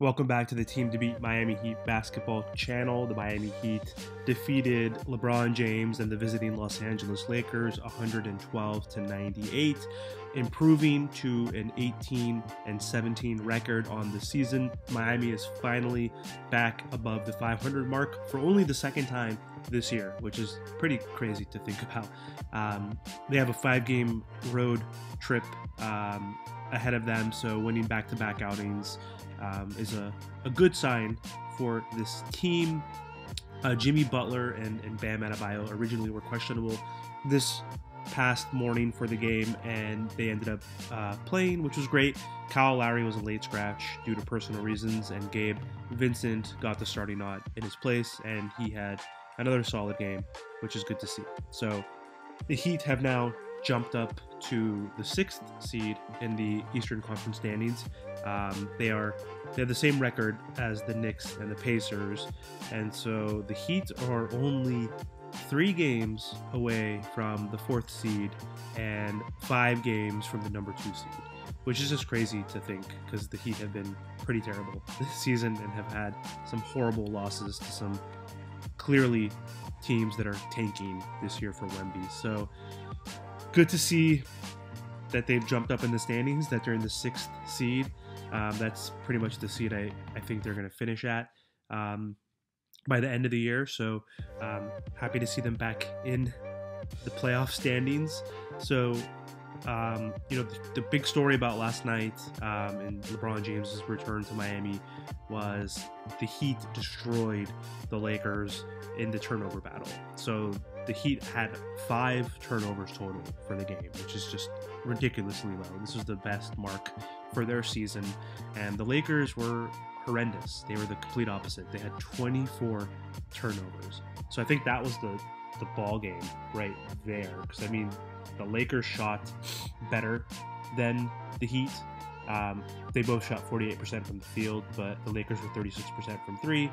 Welcome back to the Team to Beat Miami Heat basketball channel. The Miami Heat defeated LeBron James and the visiting Los Angeles Lakers 112-98, improving to an 18-17 record on the season. Miami is finally back above the 500 mark for only the second time this year, which is pretty crazy to think about. They have a 5-game road trip ahead of them, so winning back-to-back outings is a good sign for this team. Jimmy Butler and Bam Adebayo originally were questionable this past morning for the game, and they ended up playing, which was great. Kyle Lowry was a late scratch due to personal reasons, and Gabe Vincent got the starting nod in his place, and he had another solid game, which is good to see. So the Heat have now jumped up to the 6th seed in the Eastern Conference standings. They have the same record as the Knicks and the Pacers, and so the Heat are only 3 games away from the 4th seed and 5 games from the number 2 seed, which is just crazy to think because the Heat have been pretty terrible this season and have had some horrible losses to some clearly teams that are tanking this year for Wemby. So good to see that they've jumped up in the standings, that they're in the 6th seed. That's pretty much the seed I think they're going to finish at by the end of the year. So happy to see them back in the playoff standings. So, the big story about last night and LeBron James's return to Miami was the Heat destroyed the Lakers in the turnover battle. So the Heat had 5 turnovers total for the game, which is just ridiculously low. This was the best mark for their season, and the Lakers were horrendous. They were the complete opposite. They had 24 turnovers. So I think that was the ball game right there, because I mean the Lakers shot better than the Heat. They both shot 48% from the field, but the Lakers were 36% from 3.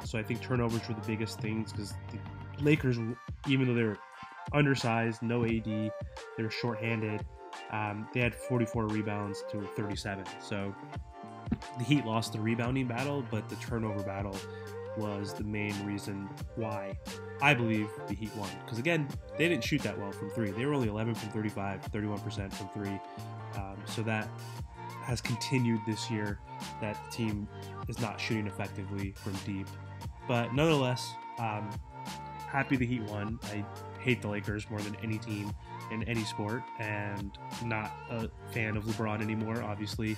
So I think turnovers were the biggest things, because the Lakers, even though they were undersized, no AD, they were shorthanded, they had 44 rebounds to 37. So the Heat lost the rebounding battle, but the turnover battle was the main reason why I believe the Heat won. Because again, they didn't shoot that well from 3. They were only 11 from 35, 31% from 3. So that has continued this year, that the team is not shooting effectively from deep. But nonetheless, happy the Heat won. I hate the Lakers more than any team in any sport, and not a fan of LeBron anymore, obviously.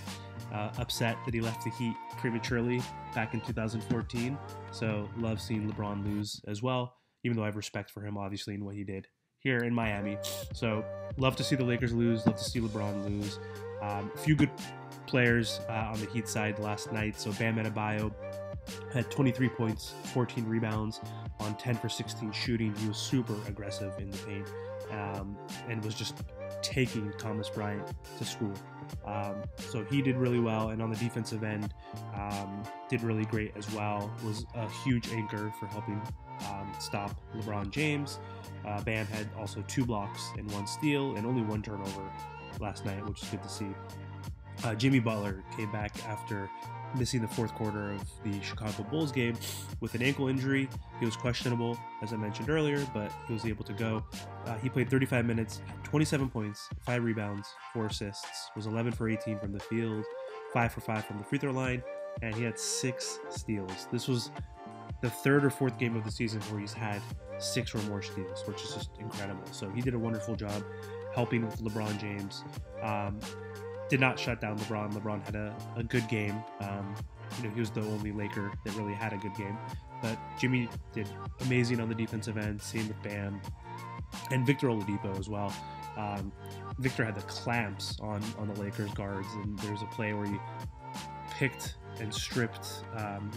Upset that he left the Heat prematurely back in 2014. So love seeing LeBron lose as well, even though I have respect for him, obviously, in what he did here in Miami. So love to see the Lakers lose, love to see LeBron lose. A few good players on the Heat side last night. So Bam Adebayo had 23 points, 14 rebounds on 10 for 16 shooting. He was super aggressive in the paint and was just taking Thomas Bryant to school. So he did really well, and on the defensive end, did really great as well. Was a huge anchor for helping stop LeBron James. Bam had also 2 blocks and 1 steal and only 1 turnover last night, which is good to see. Jimmy Butler came back after missing the 4th quarter of the Chicago Bulls game with an ankle injury. He was questionable, as I mentioned earlier, but he was able to go. He played 35 minutes, 27 points, 5 rebounds, 4 assists, was 11 for 18 from the field, 5 for 5 from the free throw line, and he had 6 steals. This was the 3rd or 4th game of the season where he's had 6 or more steals, which is just incredible. So he did a wonderful job helping with LeBron James. Did not shut down LeBron. LeBron had a good game. He was the only Laker that really had a good game. But Jimmy did amazing on the defensive end. Same with Bam and Victor Oladipo as well. Victor had the clamps on the Lakers guards, and there's a play where he picked and stripped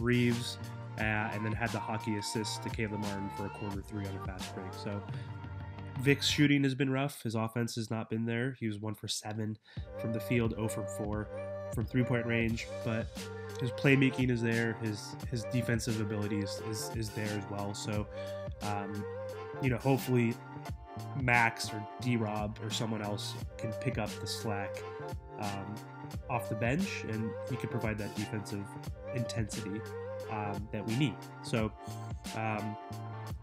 Reeves and then had the hockey assist to Caleb Martin for a corner 3 on a fast break. So Vic's shooting has been rough. His offense has not been there. He was 1 for 7 from the field, 0 for 4 from 3-point range, but his playmaking is there. His defensive ability is there as well. So, hopefully Max or D-Rob or someone else can pick up the slack off the bench, and he can provide that defensive intensity that we need. So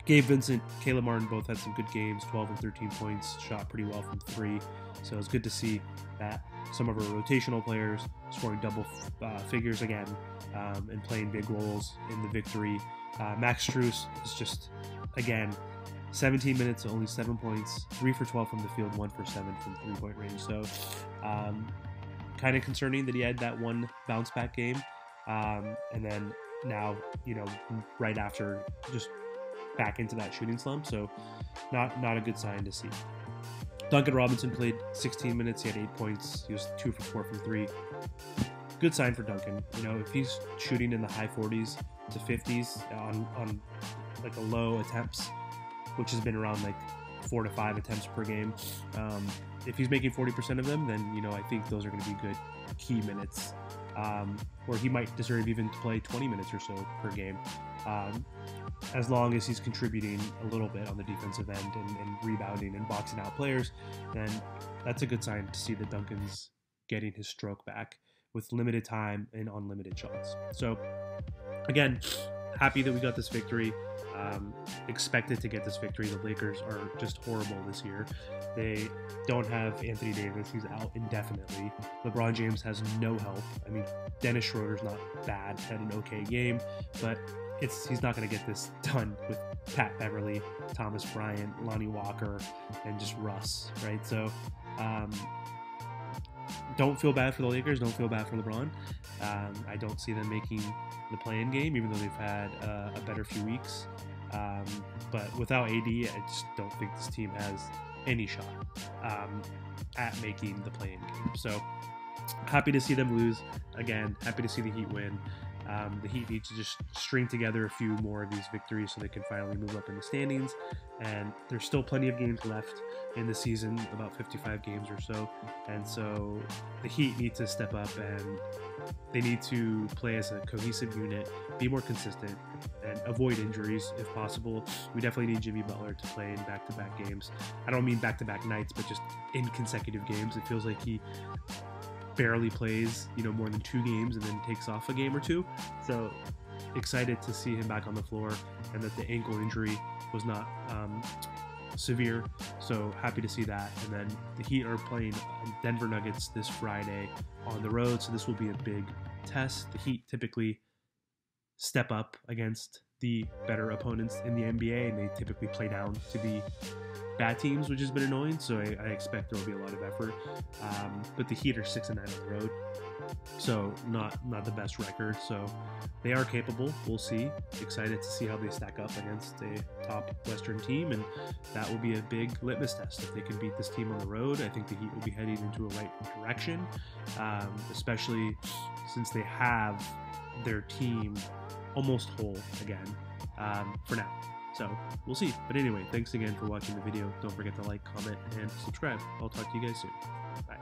Gabe Vincent, Caleb Martin both had some good games, 12 and 13 points, shot pretty well from three. So it's good to see that some of our rotational players scoring double figures again and playing big roles in the victory. Max Strus is just, again, 17 minutes, only 7 points, 3 for 12 from the field, 1 for 7 from three-point range. So kind of concerning that he had that one bounce back game. And then now, right after, just back into that shooting slump. So not a good sign to see. Duncan Robinson played 16 minutes. He had 8 points. He was 2 for 4 from three. Good sign for Duncan. If he's shooting in the high 40s to 50s on like a low attempts, which has been around like 4 to 5 attempts per game. If he's making 40% of them, then I think those are going to be good key minutes, where he might deserve even to play 20 minutes or so per game, as long as he's contributing a little bit on the defensive end and rebounding and boxing out players. Then that's a good sign to see that Duncan's getting his stroke back with limited time and unlimited shots. So again, happy that we got this victory. Expected to get this victory. The Lakers are just horrible this year. They don't have Anthony Davis. He's out indefinitely. LeBron James has no help. I mean, Dennis Schroeder's not bad, had an okay game, but he's not going to get this done with Pat Beverly, Thomas Bryant, Lonnie Walker, and just Russ, right? So don't feel bad for the Lakers. Don't feel bad for LeBron. I don't see them making the play-in game, even though they've had a better few weeks. But without AD, I just don't think this team has any shot at making the play-in game. So happy to see them lose. Again, happy to see the Heat win. The Heat need to just string together a few more of these victories so they can finally move up in the standings. And there's still plenty of games left in the season, about 55 games or so. And so the Heat need to step up, and they need to play as a cohesive unit, be more consistent, and avoid injuries if possible. We definitely need Jimmy Butler to play in back-to-back games. I don't mean back-to-back nights, but just in consecutive games. It feels like he barely plays, more than 2 games and then takes off a game or 2. So excited to see him back on the floor, and that the ankle injury was not severe. So happy to see that. And then the Heat are playing Denver Nuggets this Friday on the road. So this will be a big test. The Heat typically step up against the better opponents in the NBA, and they typically play down to the bad teams, which has been annoying. So I expect there will be a lot of effort. But the Heat are 6-9 on the road, so not the best record. So they are capable. We'll see. Excited to see how they stack up against a top Western team, and that will be a big litmus test. If they can beat this team on the road, I think the Heat will be heading into a right direction, especially since they have their team almost whole again for now. So we'll see. But anyway, thanks again for watching the video. Don't forget to like, comment, and subscribe. I'll talk to you guys soon. Bye.